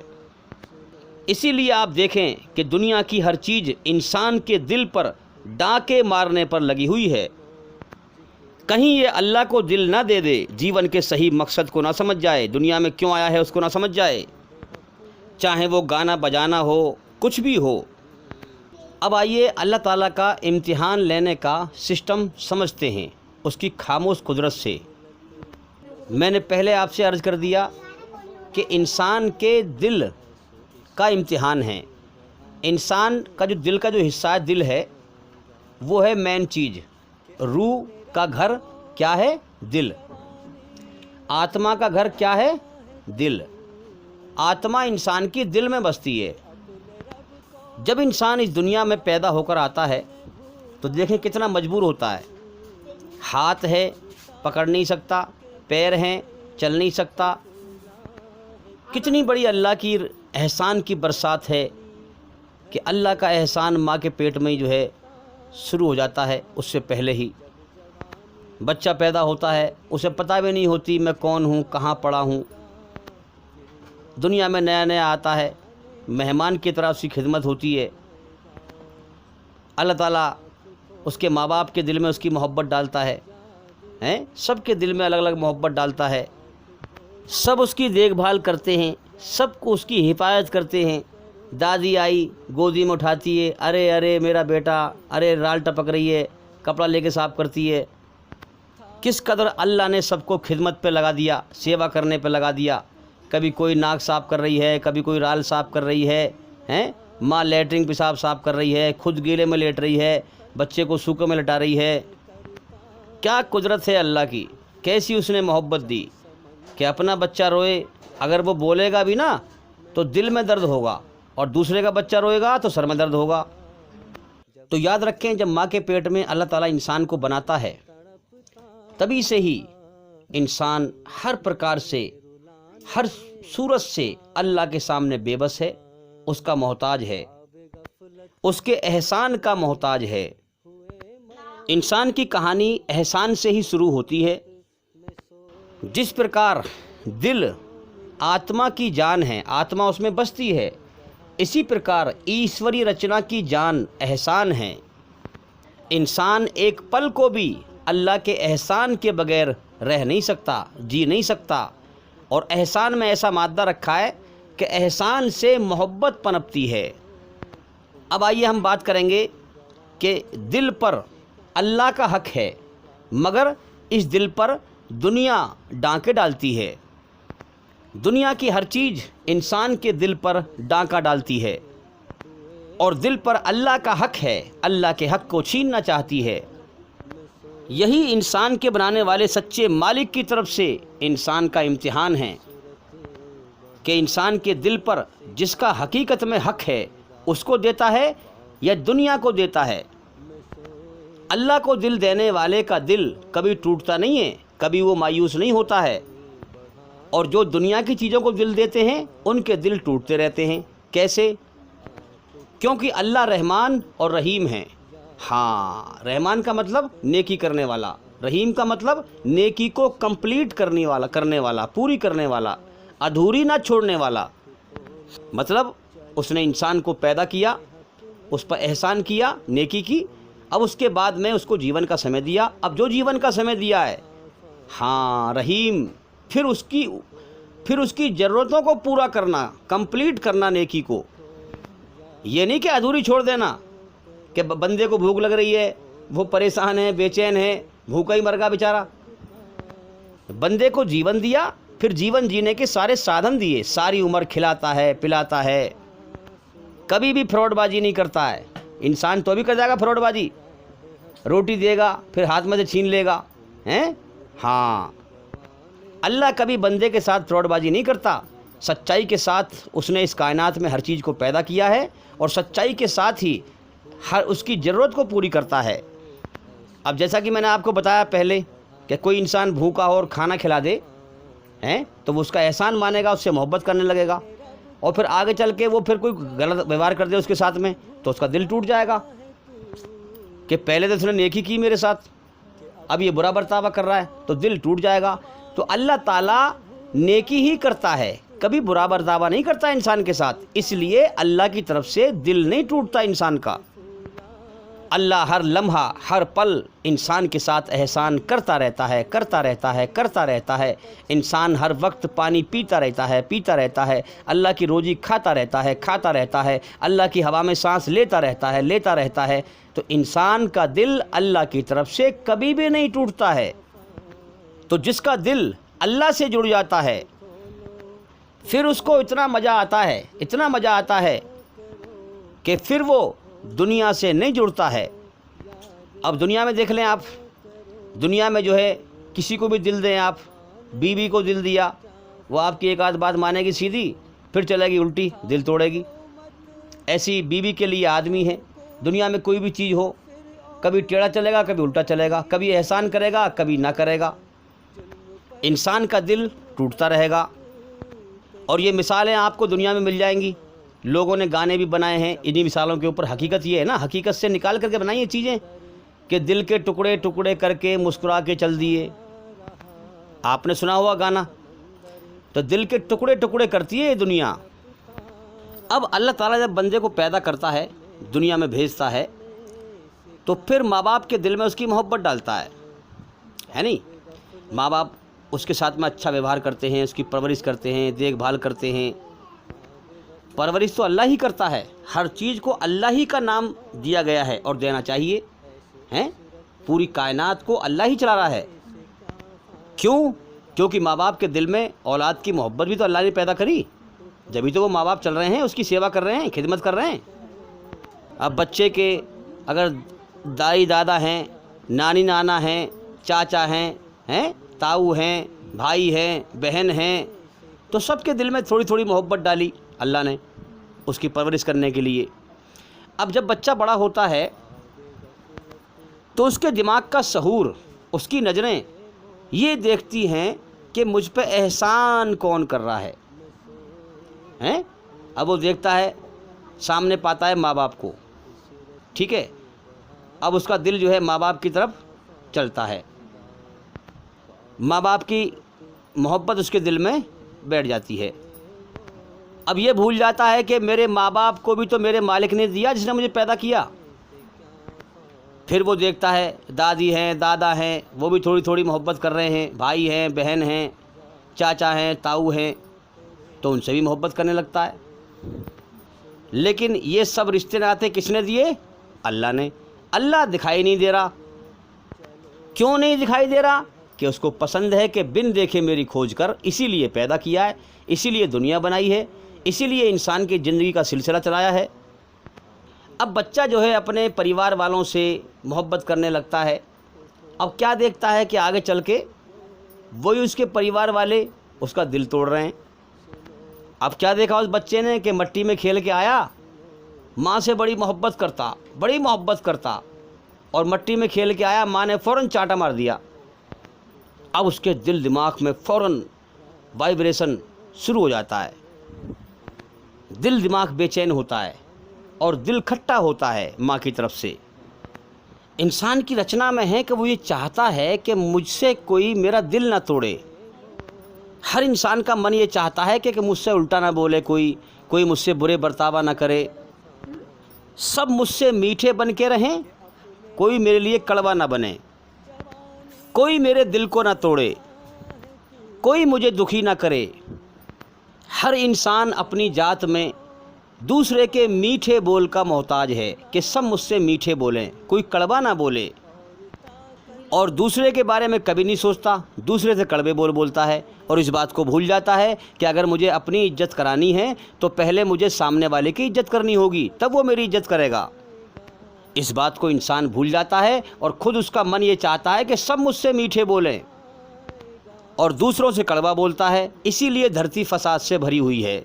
اسی لیے آپ دیکھیں کہ دنیا کی ہر چیز انسان کے دل پر ڈاکے مارنے پر لگی ہوئی ہے۔ کہیں یہ اللہ کو دل نہ دے دے، جیون کے صحیح مقصد کو نہ سمجھ جائے، دنیا میں کیوں آیا ہے اس کو نہ سمجھ جائے، چاہے وہ گانا بجانا ہو، کچھ بھی ہو۔ اب آئیے اللہ تعالیٰ کا امتحان لینے کا سسٹم سمجھتے ہیں اس کی خاموش قدرت سے۔ میں نے پہلے آپ سے عرض کر دیا کہ انسان کے دل کا امتحان ہے۔ انسان کا جو دل کا جو حصہ ہے، دل ہے، وہ ہے مین چیز۔ روح کا گھر کیا ہے؟ دل۔ آتما کا گھر کیا ہے؟ دل۔ آتما انسان کی دل میں بستی ہے۔ جب انسان اس دنیا میں پیدا ہو کر آتا ہے تو دیکھیں کتنا مجبور ہوتا ہے۔ ہاتھ ہے، پکڑ نہیں سکتا، پیر ہیں، چل نہیں سکتا۔ کتنی بڑی اللہ کی احسان کی برسات ہے کہ اللہ کا احسان ماں کے پیٹ میں ہی جو ہے شروع ہو جاتا ہے، اس سے پہلے ہی بچہ پیدا ہوتا ہے، اسے پتہ بھی نہیں ہوتی میں کون ہوں، کہاں پڑا ہوں۔ دنیا میں نیا نیا آتا ہے، مہمان کی طرح اس کی خدمت ہوتی ہے۔ اللہ تعالیٰ اس کے ماں باپ کے دل میں اس کی محبت ڈالتا ہے، سب کے دل میں الگ الگ محبت ڈالتا ہے۔ سب اس کی دیکھ بھال کرتے ہیں، سب کو اس کی حفاظت کرتے ہیں۔ دادی آئی گودی میں اٹھاتی ہے، ارے ارے میرا بیٹا، ارے رال ٹپک رہی ہے، کپڑا لے کے صاف کرتی ہے۔ کس قدر اللہ نے سب کو خدمت پہ لگا دیا، سیوا کرنے پہ لگا دیا۔ کبھی کوئی ناک صاف کر رہی ہے، کبھی کوئی رال صاف کر رہی ہے، ماں لیٹرنگ پیشاب صاف کر رہی ہے، خود گیلے میں لیٹ رہی ہے، بچے کو سوکھے میں لٹا رہی ہے۔ کیا قدرت ہے اللہ کی، کیسی اس نے محبت دی کہ اپنا بچہ روئے، اگر وہ بولے گا بھی نا تو دل میں درد ہوگا، اور دوسرے کا بچہ روئے گا تو سر میں درد ہوگا۔ تو یاد رکھیں، جب ماں کے پیٹ میں اللہ تعالیٰ انسان کو بناتا ہے تبھی سے ہی انسان ہر پرکار سے، ہر صورت سے اللہ کے سامنے بے بس ہے، اس کا محتاج ہے، اس کے احسان کا محتاج ہے۔ انسان کی کہانی احسان سے ہی شروع ہوتی ہے۔ جس پرکار دل آتما کی جان ہے، آتما اس میں بستی ہے، اسی پرکار ایشوری رچنا کی جان احسان ہے۔ انسان ایک پل کو بھی اللہ کے احسان کے بغیر رہ نہیں سکتا، جی نہیں سکتا۔ اور احسان میں ایسا مادہ رکھا ہے کہ احسان سے محبت پنپتی ہے۔ اب آئیے ہم بات کریں گے کہ دل پر اللہ کا حق ہے، مگر اس دل پر دنیا ڈانکے ڈالتی ہے۔ دنیا کی ہر چیز انسان کے دل پر ڈانکا ڈالتی ہے، اور دل پر اللہ کا حق ہے، اللہ کے حق کو چھیننا چاہتی ہے۔ یہی انسان کے بنانے والے سچے مالک کی طرف سے انسان کا امتحان ہے کہ انسان کے دل پر جس کا حقیقت میں حق ہے اس کو دیتا ہے یا دنیا کو دیتا ہے۔ اللہ کو دل دینے والے کا دل کبھی ٹوٹتا نہیں ہے، کبھی وہ مایوس نہیں ہوتا ہے، اور جو دنیا کی چیزوں کو دل دیتے ہیں ان کے دل ٹوٹتے رہتے ہیں۔ کیسے؟ کیونکہ اللہ رحمان اور رحیم ہیں۔ ہاں، رحمان کا مطلب نیکی کرنے والا، رحیم کا مطلب نیکی کو کمپلیٹ کرنے والا، پوری کرنے والا، ادھوری نہ چھوڑنے والا۔ مطلب اس نے انسان کو پیدا کیا، اس پر احسان کیا، نیکی کی، اب اس کے بعد میں اس کو جیون کا سمے دیا۔ اب جو جیون کا سمے دیا ہے، ہاں رحیم، پھر اس کی پھر اس کی ضرورتوں کو پورا کرنا، کمپلیٹ کرنا نیکی کو، یہ نہیں کہ ادھوری چھوڑ دینا کہ بندے کو بھوک لگ رہی ہے، وہ پریشان ہے، بے چین ہے، بھوکا ہی مر گا بیچارہ۔ بندے کو جیون دیا، پھر جیون جینے کے سارے سادھن دیے، ساری عمر کھلاتا ہے، پلاتا ہے، کبھی بھی فراڈ بازی نہیں کرتا ہے۔ انسان تو بھی کر جائے گا فراڈ بازی، روٹی دے گا پھر ہاتھ میں سے چھین لے گا، ہیں؟ ہاں، اللہ کبھی بندے کے ساتھ فراڈ بازی نہیں کرتا، سچائی کے ساتھ اس نے اس کائنات میں ہر چیز کو پیدا کیا ہے، اور سچائی کے ساتھ ہی ہر اس کی ضرورت کو پوری کرتا ہے۔ اب جیسا کہ میں نے آپ کو بتایا پہلے کہ کوئی انسان بھوکا ہو اور کھانا کھلا دے ہیں تو وہ اس کا احسان مانے گا، اس سے محبت کرنے لگے گا، اور پھر آگے چل کے وہ پھر کوئی غلط ویوہار کر دے اس کے ساتھ میں تو اس کا دل ٹوٹ جائے گا کہ پہلے تو اس نے نیکی کی میرے ساتھ، اب یہ برا برتاوا کر رہا ہے، تو دل ٹوٹ جائے گا۔ تو اللہ تعالیٰ نیکی ہی کرتا ہے، کبھی برا برتاوا نہیں کرتا انسان کے ساتھ، اس لیے اللہ کی طرف سے دل نہیں ٹوٹتا انسان کا۔ اللہ ہر لمحہ، ہر پل انسان کے ساتھ احسان کرتا رہتا ہے، کرتا رہتا ہے، کرتا رہتا ہے۔ انسان ہر وقت پانی پیتا رہتا ہے، پیتا رہتا ہے، اللہ کی روزی کھاتا رہتا ہے، کھاتا رہتا ہے، اللہ کی ہوا میں سانس لیتا رہتا ہے، لیتا رہتا ہے۔ تو انسان کا دل اللہ کی طرف سے کبھی بھی نہیں ٹوٹتا ہے۔ تو جس کا دل اللہ سے جڑ جاتا ہے پھر اس کو اتنا مزہ آتا ہے، اتنا مزہ آتا ہے کہ پھر وہ دنیا سے نہیں جڑتا ہے۔ اب دنیا میں دیکھ لیں آپ، دنیا میں جو ہے کسی کو بھی دل دیں آپ، بیوی کو دل دیا، وہ آپ کی ایک آدھ بات مانے گی سیدھی، پھر چلے گی الٹی، دل توڑے گی۔ ایسی بیوی کے لیے آدمی ہے، دنیا میں کوئی بھی چیز ہو، کبھی ٹیڑھا چلے گا، کبھی الٹا چلے گا، کبھی احسان کرے گا، کبھی نہ کرے گا۔ انسان کا دل ٹوٹتا رہے گا، اور یہ مثالیں آپ کو دنیا میں مل جائیں گی۔ لوگوں نے گانے بھی بنائے ہیں انہی مثالوں کے اوپر۔ حقیقت یہ ہے نا، حقیقت سے نکال کر کے بنائی یہ چیزیں کہ دل کے ٹکڑے ٹکڑے کر کے مسکرا کے چل دیے۔ آپ نے سنا ہوا گانا، تو دل کے ٹکڑے ٹکڑے کرتی ہے یہ دنیا۔ اب اللہ تعالیٰ جب بندے کو پیدا کرتا ہے، دنیا میں بھیجتا ہے، تو پھر ماں باپ کے دل میں اس کی محبت ڈالتا ہے نہیں؟ ماں باپ اس کے ساتھ میں اچھا ویوہار کرتے ہیں، اس کی پرورش کرتے ہیں، دیکھ بھال کرتے ہیں۔ پرورش تو اللہ ہی کرتا ہے، ہر چیز کو اللہ ہی کا نام دیا گیا ہے اور دینا چاہیے، ہیں؟ پوری کائنات کو اللہ ہی چلا رہا ہے۔ کیوں؟ کیونکہ ماں باپ کے دل میں اولاد کی محبت بھی تو اللہ نے پیدا کری، جبھی تو وہ ماں باپ چل رہے ہیں، اس کی سیوا کر رہے ہیں، خدمت کر رہے ہیں۔ اب بچے کے اگر دائی دادا ہیں، نانی نانا ہیں، چاچا ہیں، تاؤ ہیں، بھائی ہیں، بہن ہیں، تو سب کے دل میں تھوڑی تھوڑی محبت ڈالی اللہ نے اس کی پرورش کرنے کے لیے۔ اب جب بچہ بڑا ہوتا ہے تو اس کے دماغ کا شعور، اس کی نظریں یہ دیکھتی ہیں کہ مجھ پہ احسان کون کر رہا ہے۔ اب وہ دیکھتا ہے، سامنے پاتا ہے ماں باپ کو، ٹھیک ہے، اب اس کا دل جو ہے ماں باپ کی طرف چلتا ہے، ماں باپ کی محبت اس کے دل میں بیٹھ جاتی ہے۔ اب یہ بھول جاتا ہے کہ میرے ماں باپ کو بھی تو میرے مالک نے دیا جس نے مجھے پیدا کیا۔ پھر وہ دیکھتا ہے دادی ہیں، دادا ہیں، وہ بھی تھوڑی تھوڑی محبت کر رہے ہیں، بھائی ہیں، بہن ہیں، چاچا ہیں، تاؤ ہیں، تو ان سے بھی محبت کرنے لگتا ہے۔ لیکن یہ سب رشتے ناطے کس نے دیے؟ اللہ نے۔ اللہ دکھائی نہیں دے رہا۔ کیوں نہیں دکھائی دے رہا؟ کہ اس کو پسند ہے کہ بن دیکھے میری کھوج کر، اسی لیے پیدا کیا ہے، اسی لیے دنیا بنائی ہے، اسی لیے انسان کی زندگی کا سلسلہ چلایا ہے۔ اب بچہ جو ہے اپنے پریوار والوں سے محبت کرنے لگتا ہے، اب کیا دیکھتا ہے کہ آگے چل کے وہی اس کے پریوار والے اس کا دل توڑ رہے ہیں۔ اب کیا دیکھا اس بچے نے کہ مٹی میں کھیل کے آیا، ماں سے بڑی محبت کرتا، اور مٹی میں کھیل کے آیا، ماں نے فوراً چانٹا مار دیا۔ اب اس کے دل دماغ میں فوراً وائبریشن شروع ہو جاتا ہے، دل دماغ بے چین ہوتا ہے اور دل کھٹا ہوتا ہے ماں کی طرف سے۔ انسان کی رچنا میں ہے کہ وہ یہ چاہتا ہے کہ مجھ سے کوئی میرا دل نہ توڑے۔ ہر انسان کا من یہ چاہتا ہے کہ مجھ سے الٹا نہ بولے، کوئی مجھ سے برے برتاوا نہ کرے، سب مجھ سے میٹھے بن کے رہیں، کوئی میرے لیے کڑوا نہ بنے، کوئی میرے دل کو نہ توڑے، کوئی مجھے دکھی نہ کرے، ہر انسان اپنی ذات میں دوسرے کے میٹھے بول کا محتاج ہے کہ سب مجھ سے میٹھے بولیں، کوئی کڑوا نہ بولے، اور دوسرے کے بارے میں کبھی نہیں سوچتا، دوسرے سے کڑوے بول بولتا ہے، اور اس بات کو بھول جاتا ہے کہ اگر مجھے اپنی عزت کرانی ہے تو پہلے مجھے سامنے والے کی عزت کرنی ہوگی، تب وہ میری عزت کرے گا۔ اس بات کو انسان بھول جاتا ہے اور خود اس کا من یہ چاہتا ہے کہ سب مجھ سے میٹھے بولیں اور دوسروں سے کڑوا بولتا ہے، اسی لیے دھرتی فساد سے بھری ہوئی ہے۔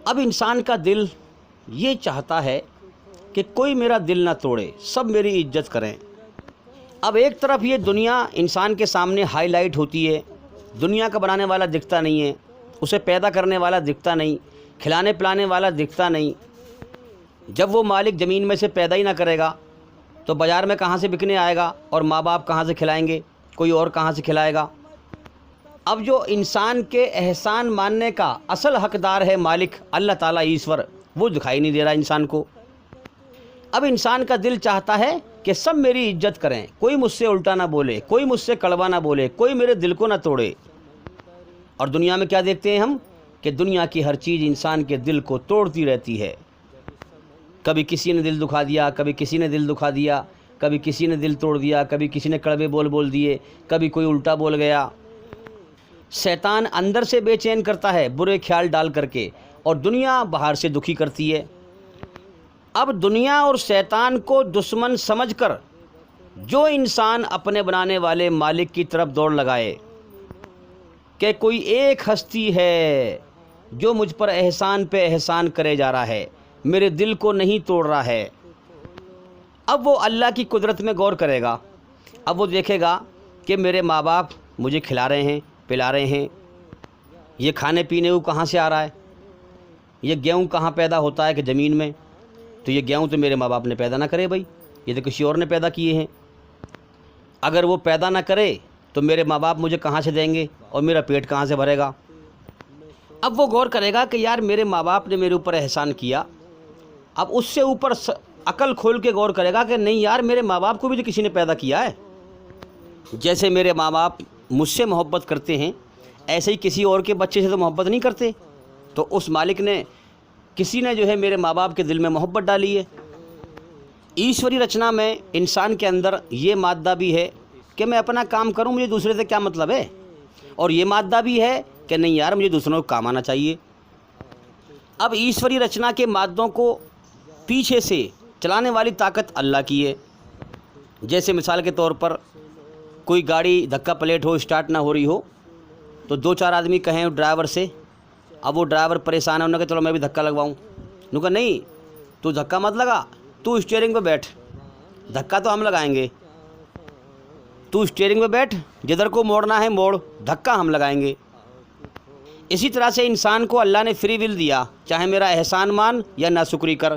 اب انسان کا دل یہ چاہتا ہے کہ کوئی میرا دل نہ توڑے، سب میری عزت کریں۔ اب ایک طرف یہ دنیا انسان کے سامنے ہائی لائٹ ہوتی ہے، دنیا کا بنانے والا دکھتا نہیں ہے، اسے پیدا کرنے والا دکھتا نہیں، کھلانے پلانے والا دکھتا نہیں۔ جب وہ مالک زمین میں سے پیدا ہی نہ کرے گا تو بازار میں کہاں سے بکنے آئے گا، اور ماں باپ کہاں سے کھلائیں گے، کوئی اور کہاں سے کھلائے گا۔ اب جو انسان کے احسان ماننے کا اصل حقدار ہے مالک اللہ تعالیٰ ایشور، وہ دکھائی نہیں دے رہا انسان کو۔ اب انسان کا دل چاہتا ہے کہ سب میری عزت کریں، کوئی مجھ سے الٹا نہ بولے، کوئی مجھ سے کڑوا نہ بولے، کوئی میرے دل کو نہ توڑے۔ اور دنیا میں کیا دیکھتے ہیں ہم کہ دنیا کی ہر چیز انسان کے دل کو توڑتی رہتی ہے۔ کبھی کسی نے دل دکھا دیا، کبھی کسی نے دل دکھا دیا، کبھی کسی نے دل توڑ دیا، کبھی کسی نے کڑوے بول دیے، کبھی کوئی الٹا بول گیا۔ شیطان اندر سے بے چین کرتا ہے برے خیال ڈال کر کے، اور دنیا باہر سے دکھی کرتی ہے۔ اب دنیا اور شیطان کو دشمن سمجھ کر جو انسان اپنے بنانے والے مالک کی طرف دوڑ لگائے کہ کوئی ایک ہستی ہے جو مجھ پر احسان پہ احسان کرے جا رہا ہے، میرے دل کو نہیں توڑ رہا ہے، اب وہ اللہ کی قدرت میں غور کرے گا۔ اب وہ دیکھے گا کہ میرے ماں باپ مجھے کھلا رہے ہیں، پلا رہے ہیں، یہ کھانے پینے کو کہاں سے آ رہا ہے، یہ گیہوں کہاں پیدا ہوتا ہے کہ زمین میں، تو یہ گیہوں تو میرے ماں باپ نے پیدا نہ کرے بھائی، یہ تو کسی اور نے پیدا کیے ہیں۔ اگر وہ پیدا نہ کرے تو میرے ماں باپ مجھے کہاں سے دیں گے اور میرا پیٹ کہاں سے بھرے گا۔ اب وہ غور کرے گا کہ یار میرے ماں باپ نے میرے اوپر احسان کیا، اب اس سے اوپر عقل کھول کے غور کرے گا کہ نہیں یار میرے ماں باپ کو بھی تو کسی نے پیدا کیا ہے۔ جیسے میرے ماں باپ مجھ سے محبت کرتے ہیں، ایسے ہی کسی اور کے بچے سے تو محبت نہیں کرتے، تو اس مالک نے کسی نے جو ہے میرے ماں باپ کے دل میں محبت ڈالی ہے۔ ایشوری رچنا میں انسان کے اندر یہ مادہ بھی ہے کہ میں اپنا کام کروں، مجھے دوسرے سے کیا مطلب ہے، اور یہ مادہ بھی ہے کہ نہیں یار مجھے دوسروں کو کام آنا چاہیے۔ اب ایشوری رچنا کے مادوں کو پیچھے سے چلانے والی طاقت اللہ کی ہے۔ جیسے مثال کے طور پر کوئی گاڑی دھکا پلیٹ ہو، اسٹارٹ نہ ہو رہی ہو، تو دو چار آدمی کہیں ڈرائیور سے، اب وہ ڈرائیور پریشان ہے، انہوں نے کہا چلو میں بھی دھکا لگواؤں، انہوں نے کہا نہیں تو دھکا مت لگا، تو اسٹیئرنگ پہ بیٹھ، دھکا تو ہم لگائیں گے، تو اسٹیئرنگ پہ بیٹھ، جدھر کو موڑنا ہے موڑ، دھکا ہم لگائیں گے۔ اسی طرح سے انسان کو اللہ نے فری ول دیا، چاہے میرا احسان مان یا ناشکری کر،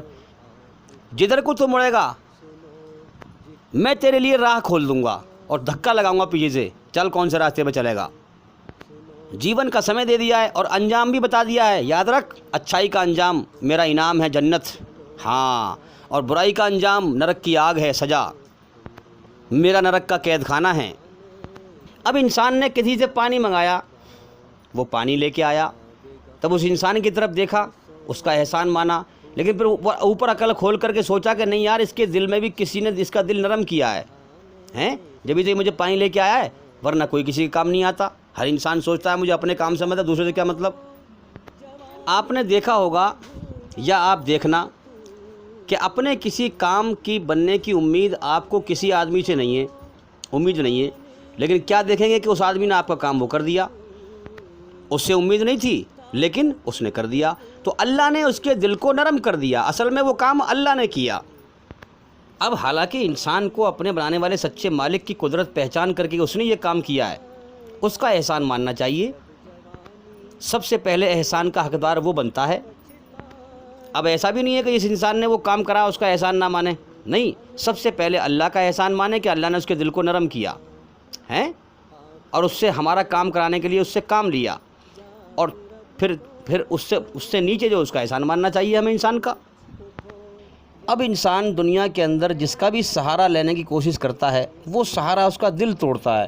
جدھر کو تو مڑے گا میں تیرے لیے راہ کھول دوں گا اور دھکا لگاؤں گا پیچھے سے، چل کون سے راستے پہ چلے گا۔ جیون کا سمے دے دیا ہے اور انجام بھی بتا دیا ہے، یاد رکھ اچھائی کا انجام میرا انعام ہے جنت، ہاں، اور برائی کا انجام نرک کی آگ ہے سزا، میرا نرک کا قید خانہ ہے۔ اب انسان نے کسی سے پانی منگایا، وہ پانی لے کے آیا، تب اس انسان کی طرف دیکھا، اس کا احسان مانا، لیکن پھر اوپر عقل کھول کر کے سوچا کہ نہیں یار اس کے دل میں بھی کسی نے اس کا دل نرم کیا ہے، جبھی تو یہ مجھے پانی لے کے آیا ہے، ورنہ کوئی کسی کے کام نہیں آتا۔ ہر انسان سوچتا ہے مجھے اپنے کام سے مطلب، دوسرے سے کیا مطلب۔ آپ نے دیکھا ہوگا یا آپ دیکھنا کہ اپنے کسی کام کی بننے کی امید آپ کو کسی آدمی سے نہیں ہے، امید نہیں ہے، لیکن کیا دیکھیں گے کہ اس آدمی نے آپ کا کام وہ کر دیا، اس سے امید نہیں تھی لیکن اس نے کر دیا، تو اللہ نے اس کے دل کو نرم کر دیا، اصل میں وہ کام اللہ نے کیا۔ اب حالانکہ انسان کو اپنے بنانے والے سچے مالک کی قدرت پہچان کر کے اس نے یہ کام کیا ہے، اس کا احسان ماننا چاہیے۔ سب سے پہلے احسان کا حقدار وہ بنتا ہے۔ اب ایسا بھی نہیں ہے کہ جس انسان نے وہ کام کرا اس کا احسان نہ مانے، نہیں، سب سے پہلے اللہ کا احسان مانے کہ اللہ نے اس کے دل کو نرم کیا ہے اور اس سے ہمارا کام کرانے کے لیے اس سے کام لیا، اور پھر اس سے نیچے جو اس کا احسان ماننا چاہیے ہمیں انسان کا۔ اب انسان دنیا کے اندر جس کا بھی سہارا لینے کی کوشش کرتا ہے، وہ سہارا اس کا دل توڑتا ہے۔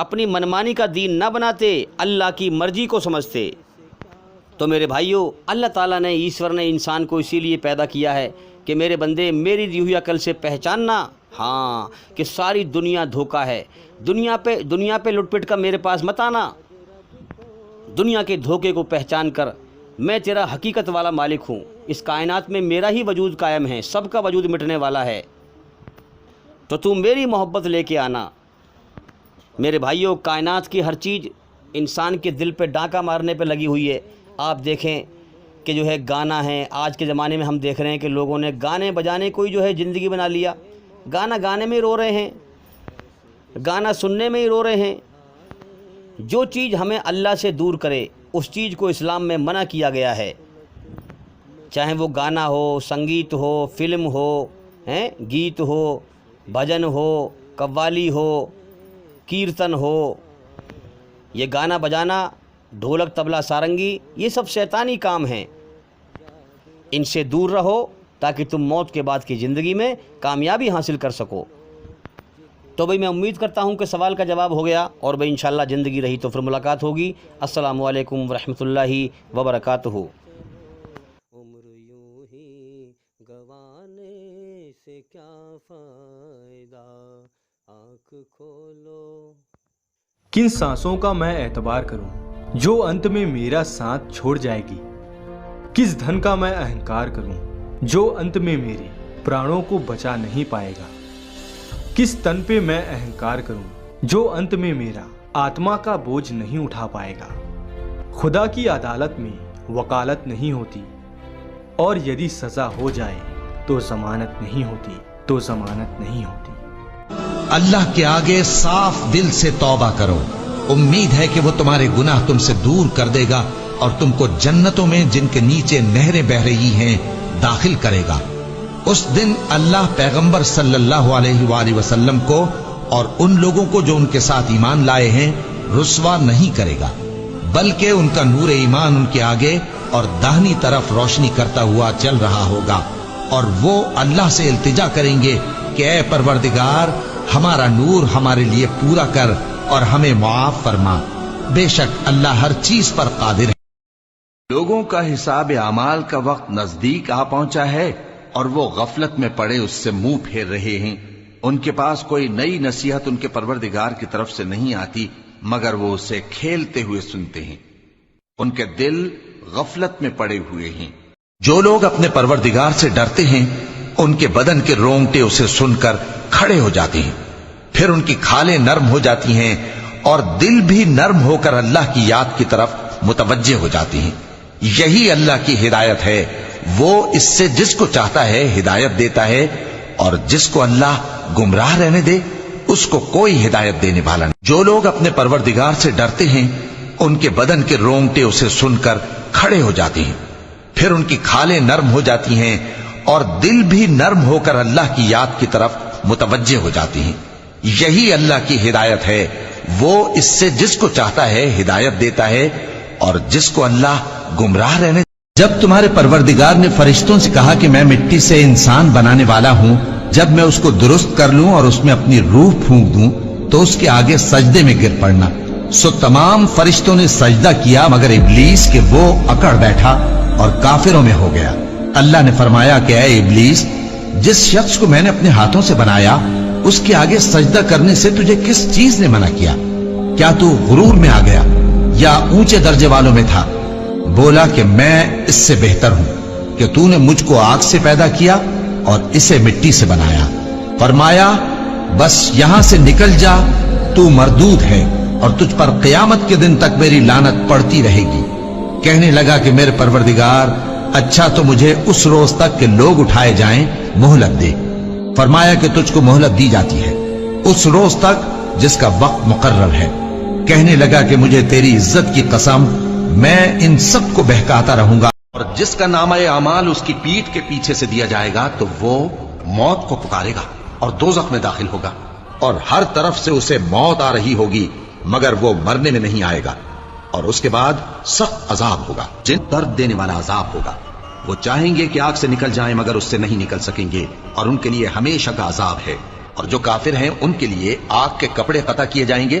اپنی منمانی کا دین نہ بناتے، اللہ کی مرضی کو سمجھتے۔ تو میرے بھائیوں، اللہ تعالیٰ نے، ایشور نے انسان کو اسی لیے پیدا کیا ہے کہ میرے بندے میری دی ہوئی عقل سے پہچاننا، ہاں، کہ ساری دنیا دھوکہ ہے، دنیا پہ لٹ پٹ کا میرے پاس مت آنا۔ دنیا کے دھوکے کو پہچان کر میں تیرا حقیقت والا مالک ہوں، اس کائنات میں میرا ہی وجود قائم ہے، سب کا وجود مٹنے والا ہے، تو تم میری محبت لے کے آنا۔ میرے بھائیوں، کائنات کی ہر چیز انسان کے دل پہ ڈاکہ مارنے پہ لگی ہوئی ہے۔ آپ دیکھیں کہ جو ہے گانا ہے، آج کے زمانے میں ہم دیکھ رہے ہیں کہ لوگوں نے گانے بجانے کو ہی جو ہے زندگی بنا لیا، گانا گانے میں ہی رو رہے ہیں، گانا سننے میں ہی رو رہے ہیں۔ جو چیز ہمیں اللہ سے دور کرے اس چیز کو اسلام میں منع کیا گیا ہے، چاہے وہ گانا ہو، سنگیت ہو، فلم ہو، گیت ہو، بھجن ہو، قوالی ہو، کیرتن ہو۔ یہ گانا بجانا، ڈھولک طبلہ سارنگی، یہ سب شیطانی کام ہیں، ان سے دور رہو تاکہ تم موت کے بعد کی زندگی میں کامیابی حاصل کر سکو۔ تو بھئی میں امید کرتا ہوں کہ سوال کا جواب ہو گیا، اور بھئی انشاءاللہ زندگی رہی تو پھر ملاقات ہوگی۔ السلام علیکم ورحمۃ اللہ وبرکاتہ۔ عمر یوں ہی گوانے سے کیا فائدہ، آنکھ کھولو۔ کن سانسوں کا میں اعتبار کروں جو انت میں میرا ساتھ چھوڑ جائے گی؟ کس دھن کا میں اہنکار کروں جو انت میں میرے پرانوں کو بچا نہیں پائے گا؟ کس تن پہ میں اہنکار کروں جو انت میں میرا آتما کا بوجھ نہیں اٹھا پائے گا؟ خدا کی عدالت میں وکالت نہیں ہوتی، اور یدی سزا ہو جائے تو ضمانت نہیں ہوتی، تو ضمانت نہیں ہوتی۔ اللہ کے آگے صاف دل سے توبہ کرو، امید ہے کہ وہ تمہارے گناہ تم سے دور کر دے گا اور تم کو جنتوں میں جن کے نیچے نہریں بہہ رہی ہیں داخل کرے گا۔ اس دن اللہ پیغمبر صلی اللہ علیہ وآلہ وسلم کو اور ان لوگوں کو جو ان کے ساتھ ایمان لائے ہیں رسوا نہیں کرے گا، بلکہ ان کا نور ایمان ان کے آگے اور داہنی طرف روشنی کرتا ہوا چل رہا ہوگا، اور وہ اللہ سے التجا کریں گے کہ اے پروردگار، ہمارا نور ہمارے لیے پورا کر اور ہمیں معاف فرما، بے شک اللہ ہر چیز پر قادر ہے۔ لوگوں کا حساب اعمال کا وقت نزدیک آ پہنچا ہے اور وہ غفلت میں پڑے اس سے منہ پھیر رہے ہیں۔ ان کے پاس کوئی نئی نصیحت ان کے پروردگار کی طرف سے نہیں آتی مگر وہ اسے کھیلتے ہوئے سنتے ہیں، ان کے دل غفلت میں پڑے ہوئے ہیں۔ جو لوگ اپنے پروردگار سے ڈرتے ہیں ان کے بدن کے رونگٹے اسے سن کر کھڑے ہو جاتے ہیں، پھر ان کی کھالیں نرم ہو جاتی ہیں اور دل بھی نرم ہو کر اللہ کی یاد کی طرف متوجہ ہو جاتے ہیں۔ یہی اللہ کی ہدایت ہے، وہ اس سے جس کو چاہتا ہے ہدایت دیتا ہے، اور جس کو اللہ گمراہ رہنے دے اس کو کوئی ہدایت دینے والا نہیں۔ جو لوگ اپنے پروردگار سے ڈرتے ہیں ان کے بدن کے رونگٹے اسے سن کر کھڑے ہو جاتے ہیں، پھر ان کی کھالیں نرم ہو جاتی ہیں اور دل بھی نرم ہو کر اللہ کی یاد کی طرف متوجہ ہو جاتے ہیں۔ یہی اللہ کی ہدایت ہے، وہ اس سے جس کو چاہتا ہے ہدایت دیتا ہے، اور جس کو اللہ گمراہ رہنے۔ جب تمہارے پروردگار نے فرشتوں سے کہا کہ میں مٹی سے انسان بنانے والا ہوں، جب میں اس کو درست کر لوں اور اس میں اپنی روح پھونک دوں تو اس کے آگے سجدے میں گر پڑنا، سو تمام فرشتوں نے سجدہ کیا مگر ابلیس کہ وہ اکڑ بیٹھا اور کافروں میں ہو گیا۔ اللہ نے فرمایا کہ اے ابلیس، جس شخص کو میں نے اپنے ہاتھوں سے بنایا اس کے آگے سجدہ کرنے سے تجھے کس چیز نے منع کیا؟ کیا تو غرور میں آ گیا یا اونچے درجے والوں میں تھا؟ بولا کہ میں اس سے بہتر ہوں کہ تو نے مجھ کو آگ سے پیدا کیا اور اسے مٹی سے بنایا۔ فرمایا بس یہاں سے نکل جا، تو مردود ہے اور تجھ پر قیامت کے دن تک میری لعنت پڑتی رہے گی۔ کہنے لگا کہ میرے پروردگار، اچھا تو مجھے اس روز تک کہ لوگ اٹھائے جائیں مہلت دے۔ فرمایا کہ تجھ کو مہلت دی جاتی ہے اس روز تک جس کا وقت مقرر ہے۔ کہنے لگا کہ مجھے تیری عزت کی قسم، میں ان سب کو بہکاتا رہوں گا، اور جس کا نامہ اعمال اس کی پیٹھ کے پیچھے سے دیا جائے گا تو وہ موت کو پکارے گا اور دوزخ میں داخل ہوگا، اور ہر طرف سے اسے موت آ رہی ہوگی مگر وہ مرنے میں نہیں آئے گا، اور اس کے بعد سخت عذاب ہوگا، جن درد دینے والا عذاب ہوگا۔ وہ چاہیں گے کہ آگ سے نکل جائیں مگر اس سے نہیں نکل سکیں گے، اور ان کے لیے ہمیشہ کا عذاب ہے۔ اور جو کافر ہیں ان کے لیے آگ کے کپڑے قطع کیے جائیں گے